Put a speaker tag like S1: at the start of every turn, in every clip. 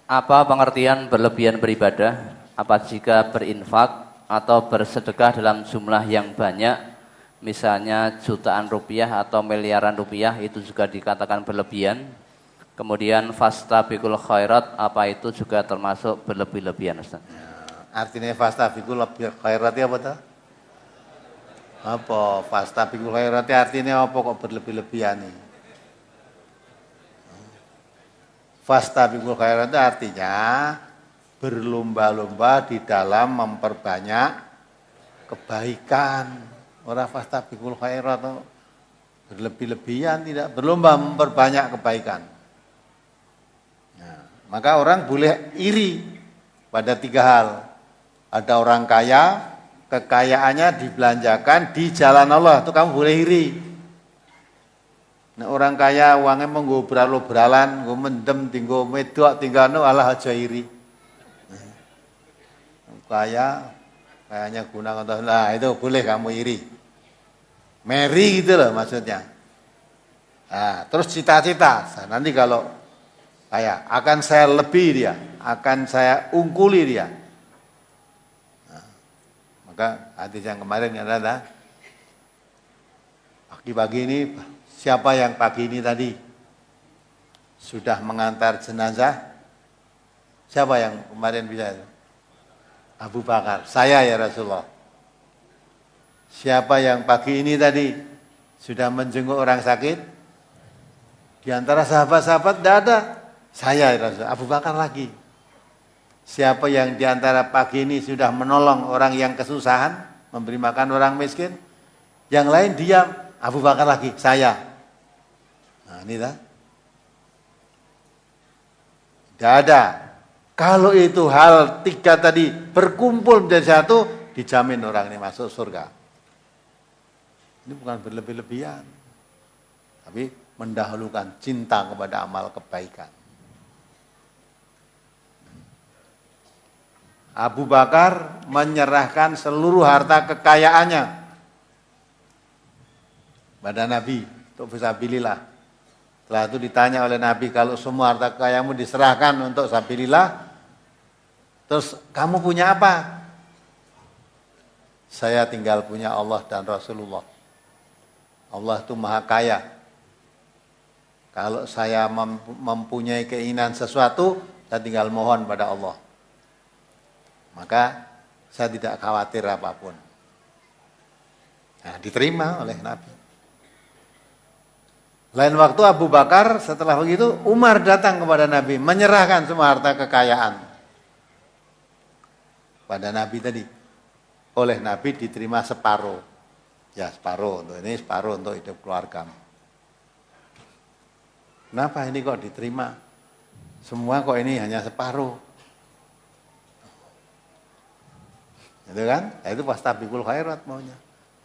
S1: Apa pengertian berlebihan beribadah? Apa jika berinfak atau bersedekah dalam jumlah yang banyak, misalnya jutaan rupiah atau miliaran rupiah, itu juga dikatakan berlebihan? Kemudian fastabiqul khairat, apa itu juga termasuk berlebih-lebihan, Ustaz?
S2: Artinya fastabiqul khairat apa tuh? Apa fastabiqul khairat artinya apa kok berlebih-lebihan nih? Fastabiqul khairat itu artinya berlomba-lomba di dalam memperbanyak kebaikan. Orang fastabiqul khairat itu berlebih-lebihan, tidak berlomba memperbanyak kebaikan. Nah, maka orang boleh iri pada 3 hal. Ada orang kaya, kekayaannya dibelanjakan di jalan Allah, itu kamu boleh iri. Nah, orang kaya uangnya menggo bralo-bralan, nggo mendem tinggo medok tinggalno alah aja iri. Kayaknya guna untuk nah itu boleh kamu iri. Meri gitu loh maksudnya. Nah, terus cita-cita, nanti kalau kaya akan saya lebih dia, akan saya ungkuli dia. Nah, maka hadis yang kemarin adalah pagi-pagi ini siapa yang pagi ini tadi sudah mengantar jenazah? Siapa yang kemarin bisa? Abu Bakar. Saya ya Rasulullah. Siapa yang pagi ini tadi sudah menjenguk orang sakit? Di antara sahabat-sahabat tidak ada. Saya ya Rasulullah. Abu Bakar lagi. Siapa yang di antara pagi ini sudah menolong orang yang kesusahan, memberi makan orang miskin? Yang lain diam. Abu Bakar lagi. Saya. Nah, ini dah. Tidak ada. Kalau itu hal 3 tadi berkumpul menjadi satu, dijamin orang ini masuk surga. Ini bukan berlebih-lebihan, tapi mendahulukan cinta kepada amal kebaikan. Abu Bakar menyerahkan seluruh harta kekayaannya pada Nabi untuk fisabilillah. Setelah itu ditanya oleh Nabi, kalau semua harta kekayaanmu diserahkan untuk sabilillah, terus kamu punya apa? Saya tinggal punya Allah dan Rasulullah. Allah itu maha kaya. Kalau saya mempunyai keinginan sesuatu, saya tinggal mohon pada Allah. Maka saya tidak khawatir apapun. Nah, diterima oleh Nabi. Lain waktu Abu Bakar setelah begitu Umar datang kepada Nabi menyerahkan semua harta kekayaan pada Nabi tadi. Oleh Nabi diterima separuh. Ya separuh untuk ini, separuh untuk hidup keluarga. Kenapa ini kok diterima? Semua kok ini hanya separuh. Itu kan? Nah, itu fastabiqul khairat maunya.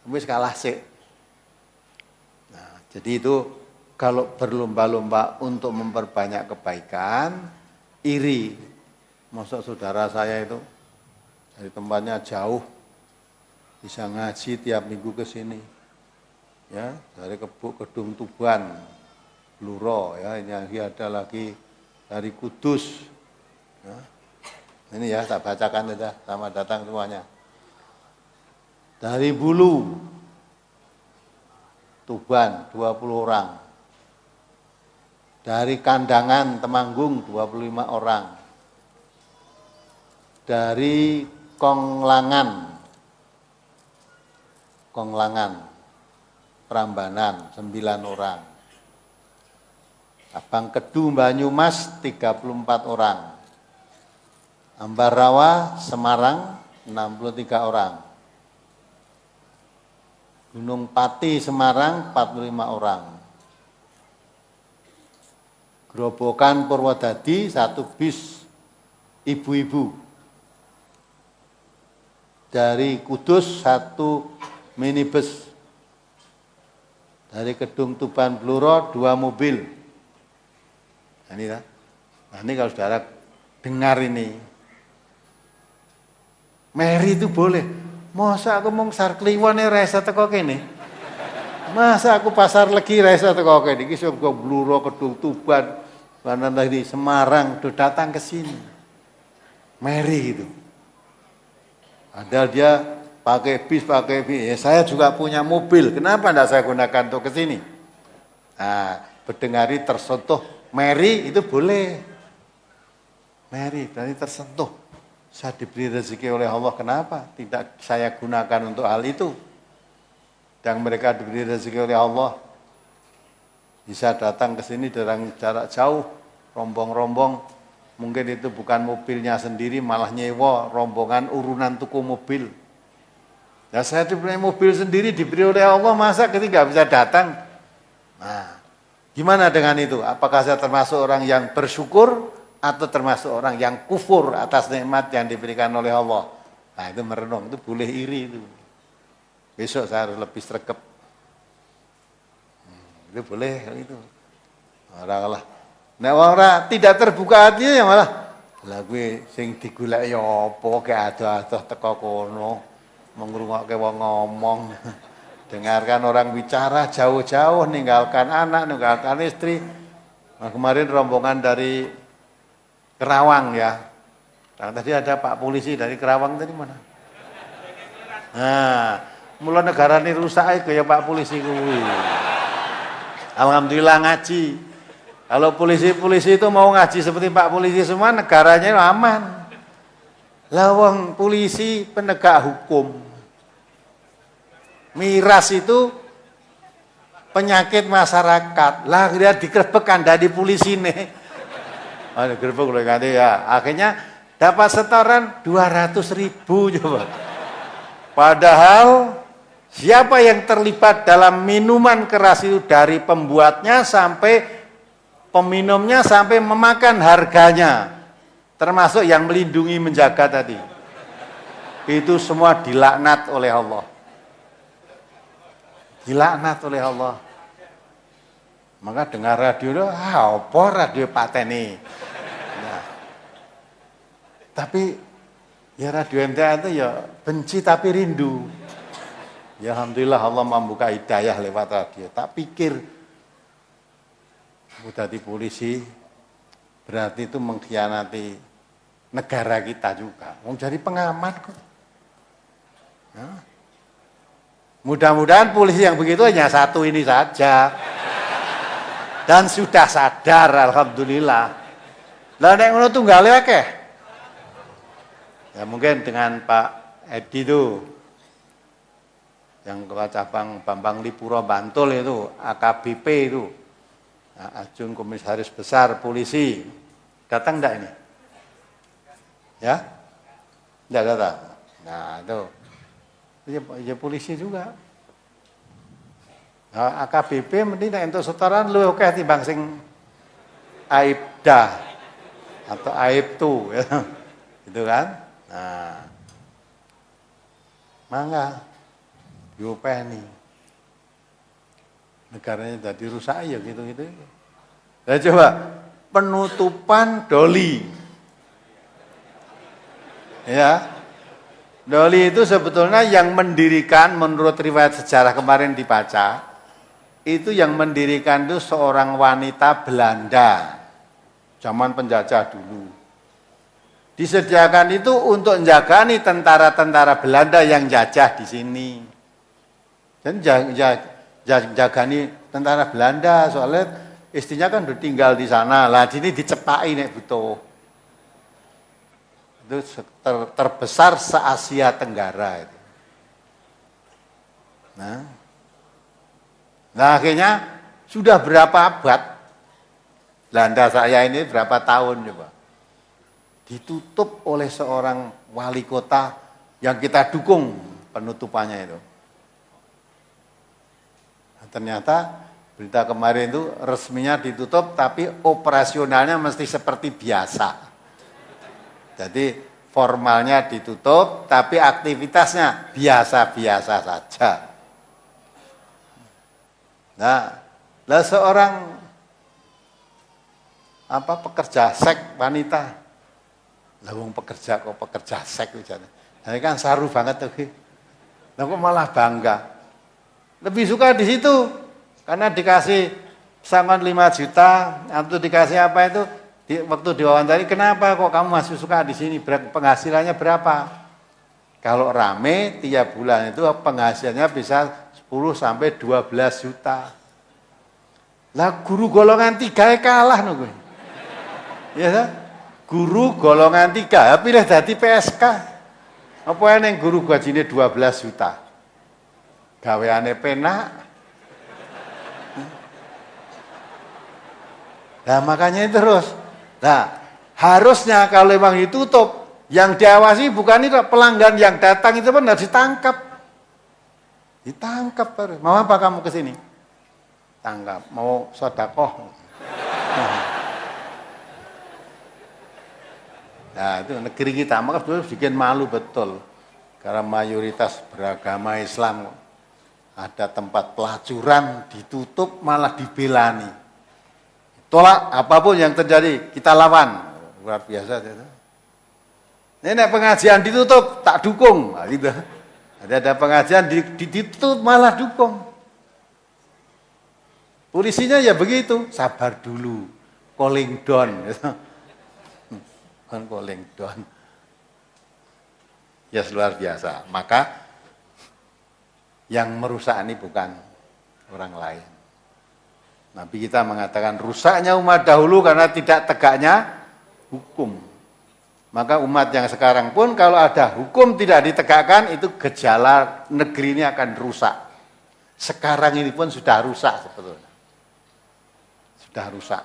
S2: Tapi kalah sih. Nah, jadi itu kalau berlomba-lomba untuk memperbanyak kebaikan, iri. Masa saudara saya itu dari tempatnya jauh, bisa ngaji tiap minggu ke sini. Ya, dari Kedung Tuban, Bluro, ya, ini ada lagi dari Kudus. Ya. Ini ya, tak bacakan saja, sama datang semuanya. Dari Bulu, Tuban, 20 orang. Dari Kandangan, Temanggung, 25 orang. Dari Konglangan, Prambanan, 9 orang. Abang Kedu, Banyumas, 34 orang. Ambarawa, Semarang, 63 orang. Gunung Pati, Semarang, 45 orang. Grobogan Purwodadi, 1 bis ibu-ibu. Dari Kudus 1 minibus. Dari Kedung Tuban Bluro 2 mobil. Nah, ini kan. Nah, ini kalau saudara dengar ini. Meri itu boleh. Masa aku mau Sarkliwon resa teko kene. Masa aku pasar legi resa teko kene iki sing Bluro Kedung Tuban karena dari Semarang udah datang ke sini. Mary gitu. Ada dia pakai bis. Ya, saya juga punya mobil. Kenapa tidak saya gunakan untuk ke sini? Nah, berdengari tersentuh. Mary itu boleh. Mary berarti tersentuh. Saya diberi rezeki oleh Allah. Kenapa tidak saya gunakan untuk hal itu? Dan mereka diberi rezeki oleh Allah. Bisa datang ke sini dari jarak jauh. Rombong-rombong. Mungkin itu bukan mobilnya sendiri, malah nyewa rombongan urunan tuku mobil. Ya saya diberi mobil sendiri, diberi oleh Allah, masa ketika bisa datang? Nah, gimana dengan itu? Apakah saya termasuk orang yang bersyukur atau termasuk orang yang kufur atas nikmat yang diberikan oleh Allah? Nah itu merenung, itu boleh iri itu. Besok saya harus lebih sregep. Itu boleh itu. Orang nah orang tidak terbuka hatinya ya malah lah gue sing digolek ya apa ke adoh-adoh teko kono mengrungokke wong ngomong. Dengarkan orang bicara jauh-jauh, ninggalkan anak, ninggalkan istri. Nah, kemarin rombongan dari Kerawang ya. Nah, tadi ada Pak Polisi dari Kerawang tadi mana? Nah, mulai negara ini rusak ya Pak Polisi kuwi. Alhamdulillah ngaji. Kalau polisi-polisi itu mau ngaji seperti Pak Polisi semua, negaranya aman. Lawang polisi penegak hukum. Miras itu penyakit masyarakat. Lah dia digerebek dari polisi nih. Ada gerebek oleh ganti ya. Akhirnya dapat setoran 200.000 coba. Padahal siapa yang terlibat dalam minuman keras itu dari pembuatnya sampai peminumnya sampai memakan harganya, termasuk yang melindungi menjaga tadi, itu semua dilaknat oleh Allah. Dilaknat oleh Allah. Maka dengar radio, apa radio pateni. Nah, tapi ya radio MTA itu ya benci tapi rindu. Ya alhamdulillah Allah membuka hidayah lewat radio. Tak pikir udah di polisi berarti itu mengkhianati negara kita juga. Mau jadi pengamat kok. Nah, mudah-mudahan polisi yang begitu hanya satu ini saja. Dan sudah sadar alhamdulillah. Lah nek ngono tunggale akeh. Ya mungkin dengan Pak Edi itu yang ketua cabang Bambang Lipuro Bantul itu, AKBP itu. Ajun Komisaris Besar Polisi datang enggak ini? Ya? Enggak datang. Nah, itu. Ya polisi juga. Nah, AKBP mending untuk setoran lu oke timbang sing Aibda atau Aibtu ya. Gitu kan? Nah. Mangga diopeni. Negaranya jadi rusak ya gitu-gitu. Nah coba penutupan Doli. Ya. Doli itu sebetulnya yang mendirikan menurut riwayat sejarah kemarin dibaca, itu yang mendirikan itu seorang wanita Belanda. Zaman penjajah dulu. Disediakan itu untuk menjagani tentara-tentara Belanda yang jajah di sini. Dan jagani tentara Belanda soalnya istrinya kan udah tinggal di sana lah sini dicepai nek butuh itu terbesar se-Asia Tenggara itu. Nah akhirnya sudah berapa abad Belanda saya ini berapa tahun coba ditutup oleh seorang wali kota yang kita dukung penutupannya itu. Ternyata berita kemarin itu resminya ditutup tapi operasionalnya mesti seperti biasa. Jadi formalnya ditutup tapi aktivitasnya biasa-biasa saja. Nah, lah seorang pekerja seks wanita. Lah wong pekerja kok pekerja seks ujane. Nah, ini kan saru banget tuh. Lah kok malah bangga. Lebih suka di situ karena dikasih sangon 5 juta, atau dikasih apa itu, waktu diwawancari, kenapa kok kamu masih suka di sini, penghasilannya berapa? Kalau rame tiap bulan itu penghasilannya bisa 10 sampai 12 juta. Lah guru golongan 3 kalah no gue. Ya kan? Guru golongan 3 pilih dadi PSK. Apa yang guru gajine 12 juta? Gaweane penak. Nah makanya terus. Nah harusnya kalau memang ditutup, yang diawasi bukan itu pelanggan yang datang itu pun harus ditangkap. Ditangkap harus. Mau apa kamu ke sini? Tangkap. Mau sedekah. Nah itu negeri kita, maka harus bikin malu betul. Karena mayoritas beragama Islam. Ada tempat pelacuran ditutup malah dibelani. Tolak apapun yang terjadi, kita lawan. Luar biasa itu. Ini pengajian ditutup, tak dukung. Nah, gitu. Ada pengajian ditutup malah dukung. Polisinya ya begitu, sabar dulu, calling down. Kan calling down. Ya luar biasa. Maka yang merusak ini bukan orang lain. Nabi kita mengatakan rusaknya umat dahulu karena tidak tegaknya hukum. Maka umat yang sekarang pun kalau ada hukum tidak ditegakkan, itu gejala negeri ini akan rusak. Sekarang ini pun sudah rusak sebetulnya. Sudah rusak.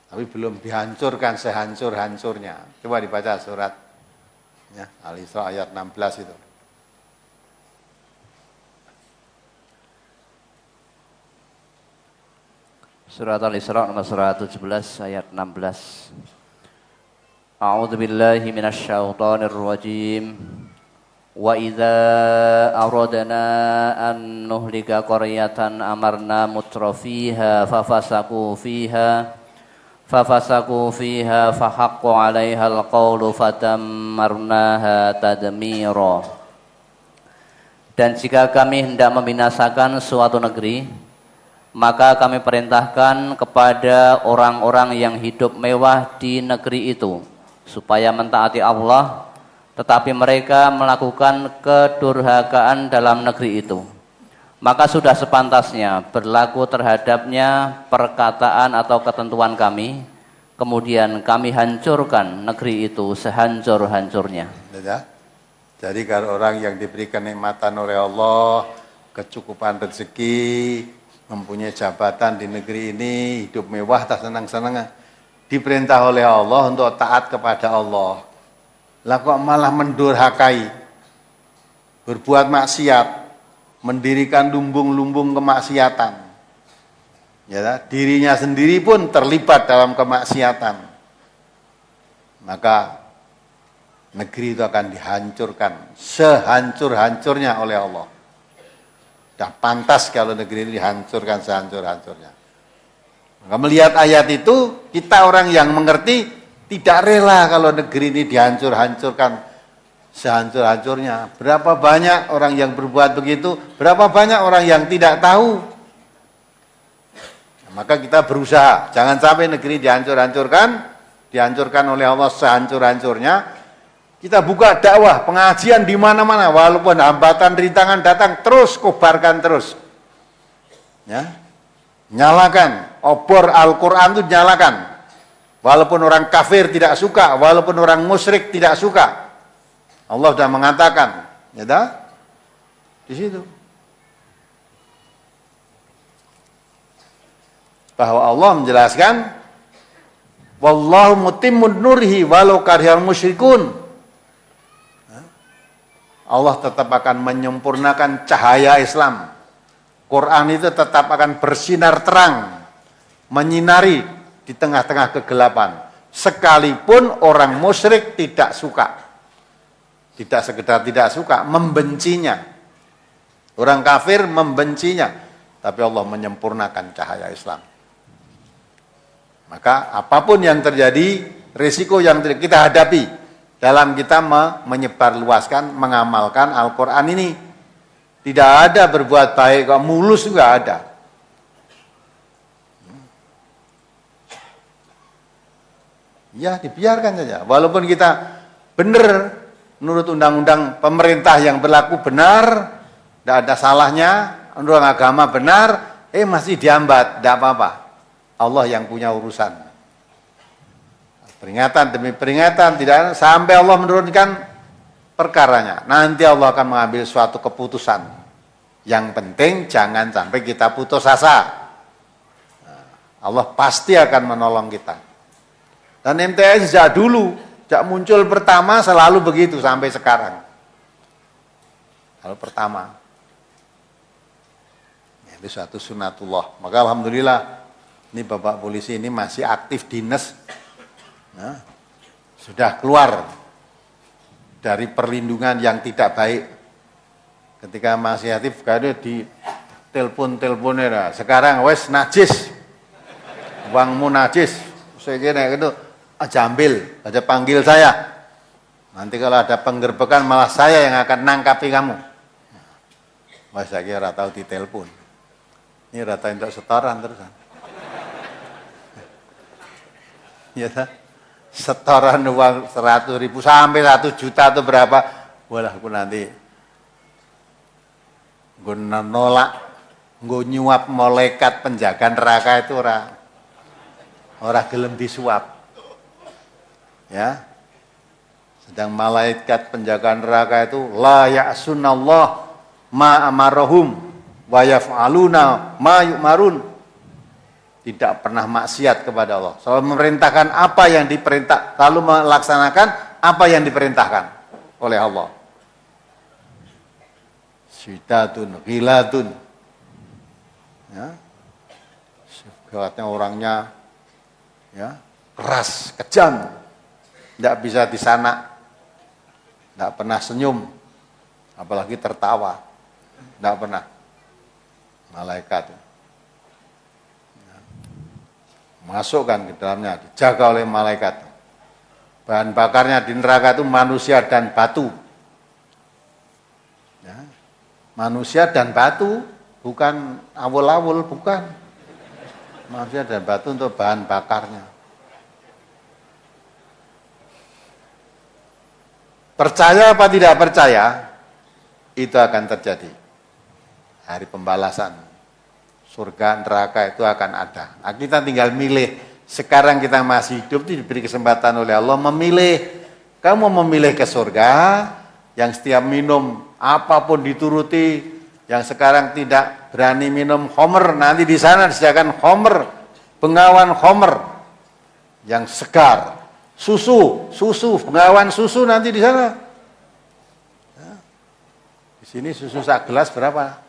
S2: Tapi belum dihancurkan sehancur-hancurnya. Coba dibaca surat ya, Al-Isra ayat 16 itu.
S1: Surat Al-Isra nomor 117 ayat 16. A'udzu billahi minasyaitonir rajim. Wa idza aradna an nuhlika qaryatan amarna mutrafiha fafasaku fiha fahaqqu 'alaiha alqawlu fatammarnaha tadmira. Dan jika kami hendak membinasakan suatu negeri, maka kami perintahkan kepada orang-orang yang hidup mewah di negeri itu supaya mentaati Allah, tetapi mereka melakukan kedurhakaan dalam negeri itu. Maka sudah sepantasnya berlaku terhadapnya perkataan atau ketentuan kami, kemudian kami hancurkan negeri itu sehancur-hancurnya.
S2: Ya. Jadi kalau orang yang diberikan nikmatan oleh Allah, kecukupan rezeki, mempunyai jabatan di negeri ini, hidup mewah, tak senang-senang, diperintah oleh Allah untuk taat kepada Allah. Lah kok malah mendurhakai, berbuat maksiat, mendirikan lumbung-lumbung kemaksiatan. Ya, dirinya sendiri pun terlibat dalam kemaksiatan. Maka negeri itu akan dihancurkan sehancur-hancurnya oleh Allah. Sudah pantas kalau negeri ini dihancurkan sehancur-hancurnya. Maka melihat ayat itu, kita orang yang mengerti tidak rela kalau negeri ini dihancur-hancurkan sehancur-hancurnya. Berapa banyak orang yang berbuat begitu, berapa banyak orang yang tidak tahu. Maka kita berusaha, jangan sampai negeri dihancurkan oleh Allah sehancur-hancurnya. Kita buka dakwah, pengajian di mana-mana, walaupun hambatan, rintangan datang, terus kobarkan terus. Ya, nyalakan, obor Al-Quran itu nyalakan. Walaupun orang kafir tidak suka, walaupun orang musyrik tidak suka. Allah sudah mengatakan, ya dah, di situ. Bahwa Allah menjelaskan, wallahu mutimmun nurihi walau karihal musyrikun. Allah tetap akan menyempurnakan cahaya Islam. Quran itu tetap akan bersinar terang, menyinari di tengah-tengah kegelapan. Sekalipun orang musyrik tidak suka. Tidak sekedar tidak suka, membencinya. Orang kafir membencinya. Tapi Allah menyempurnakan cahaya Islam. Maka apapun yang terjadi, risiko yang kita hadapi dalam kita menyebarluaskan, mengamalkan Al-Quran ini. Tidak ada berbuat baik, kok mulus juga ada. Ya dibiarkan saja. Walaupun kita benar menurut undang-undang pemerintah yang berlaku benar, tidak ada salahnya, menurut agama benar, masih dihambat, tidak apa-apa. Allah yang punya urusan. Peringatan demi peringatan, tidak sampai Allah menurunkan perkaranya. Nanti Allah akan mengambil suatu keputusan. Yang penting jangan sampai kita putus asa. Allah pasti akan menolong kita. Dan MTS sejak dulu, sejak muncul pertama selalu begitu sampai sekarang. Kalau pertama, itu suatu sunatullah. Maka alhamdulillah, ini Bapak polisi ini masih aktif dinas. Nah, sudah keluar dari perlindungan yang tidak baik. Ketika masih aktif, kadang di telepon-teleponnya. Nah, sekarang wes najis, uangmu najis. Saya kira itu jambil, aja panggil saya. Nanti kalau ada penggerbekan malah saya yang akan nangkapi kamu. Wes saya kira tahu di telepon. Ini rata untuk setoran terusan. Ya, setoran uang 100.000 sampai 1 juta atau berapa? Walah aku nanti gue nolak, gue nyuap malaikat penjaga neraka itu ora gelem disuap. Ya. Sedang malaikat penjaga neraka itu la ya'sunallah ma amarahum wa yaf'aluna ma yu'marun. Tidak pernah maksiat kepada Allah. Selalu memerintahkan apa yang diperintah, selalu melaksanakan apa yang diperintahkan oleh Allah. Syidatun ghilatun. Ya. Sifatnya orangnya ya, keras, kejam. Tidak bisa disanak. Tidak pernah senyum. Apalagi tertawa. Tidak pernah. Malaikat. Ya. Masukkan ke dalamnya, dijaga oleh malaikat. Bahan bakarnya di neraka itu manusia dan batu. Ya. Manusia dan batu, bukan awul-awul, bukan. Manusia dan batu untuk bahan bakarnya. Percaya apa tidak percaya, itu akan terjadi. Hari pembalasan, surga, neraka itu akan ada. Nah, kita tinggal milih. Sekarang kita masih hidup, diberi kesempatan oleh Allah memilih. Kamu memilih ke surga, yang setiap minum apapun dituruti, yang sekarang tidak berani minum khamr, nanti di sana disediakan khamr, bengawan khamr yang segar, susu, bengawan susu nanti di sana. Ya. Di sini susu sak gelas berapa?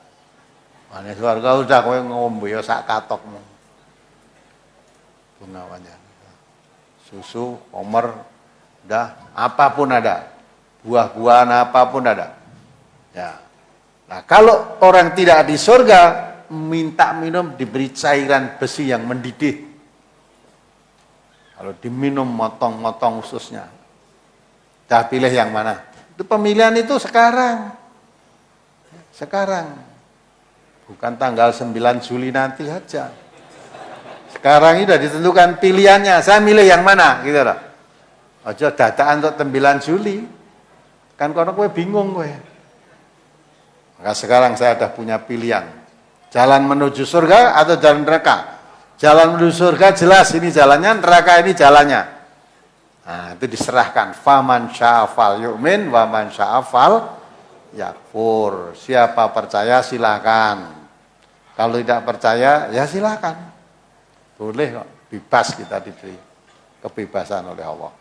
S2: Mana surga udah kowe ngombe ya sak katokmu. Bengawannya. Susu, khamr, udah apapun ada. Buah-buahan apapun ada. Ya. Nah, kalau orang tidak di surga, minta minum diberi cairan besi yang mendidih. Kalau diminum motong-motong ususnya. Dah pilih yang mana? Itu pemilihan itu sekarang. Sekarang. Bukan tanggal 9 Juli nanti aja. Sekarang ini sudah ditentukan pilihannya. Saya milih yang mana? Gitu loh. Aja dataan untuk 9 Juli. Kan kono kowe bingung kowe. Maka sekarang saya sudah punya pilihan. Jalan menuju surga atau jalan neraka. Jalan menuju surga jelas ini jalannya, neraka ini jalannya. Nah, itu diserahkan. Faman sya'afal yu'min, waman sya'afal yakfur. Siapa percaya silakan. Kalau tidak percaya ya silakan. Boleh kok, bebas kita diberi kebebasan oleh Allah.